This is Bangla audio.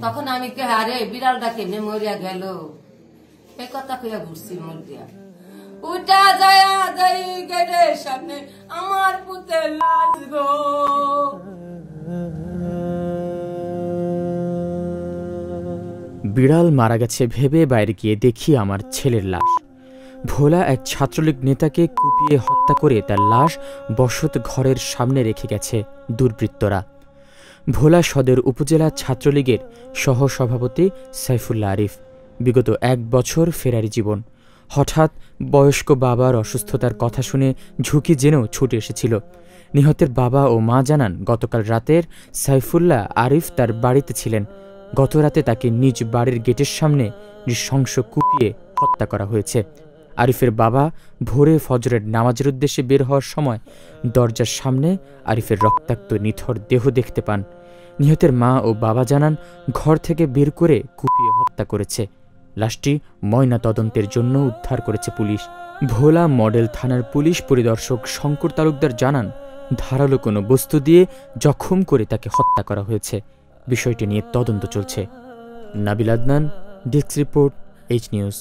তখন আমি কে আরে বিড়ালটা কেমনে মরিয়া গেল এই কথা কইয়া ঘুরছি মরিয়া উঠা যায়া যাই গেটের সামনে আমার পুতের লাশ গো। বিড়াল মারা গেছে ভেবে বাইরে গিয়ে দেখি আমার ছেলের লাশ। ভোলা এক ছাত্রলীগ নেতাকে কুপিয়ে হত্যা করে তার লাশ বসত ঘরের সামনে রেখে গেছে দুর্বৃত্তরা। ভোলা সদর উপজেলা ছাত্রলীগের সহসভাপতি সাইফুল্লাহ আরিফ। বিগত 1 বছর ফেরারি জীবন। হঠাৎ বয়স্ক বাবার অসুস্থতার কথা শুনে ঝুঁকি জেনেও ছুটে এসেছিল। নিহতের বাবা ও মা জানান, গতকাল রাতের সাইফুল্লাহ আরিফ তার বাড়িতে ছিলেন। গত রাতে তাকে নিজ বাড়ির গেটের সামনে নৃশংস কুপিয়ে হত্যা করা হয়েছে। আরিফের বাবা ভোরে ফজরের নামাজের উদ্দেশ্যে বের হওয়ার সময় দরজার সামনে আরিফের রক্তাক্ত নিথর দেহ দেখতে পান। নিহতের মা ও বাবা জানান, ঘর থেকে বের করে কুপিয়ে হত্যা করেছে। লাশটি ময়না তদন্তের জন্য উদ্ধার করেছে পুলিশ। ভোলা মডেল থানার পুলিশ পরিদর্শক শঙ্কর তালুকদার জানান, ধারালো কোনো বস্তু দিয়ে জখম করে তাকে হত্যা করা হয়েছে। বিষয়টি নিয়ে তদন্ত চলছে। Nabil Adnan, desk report, H news.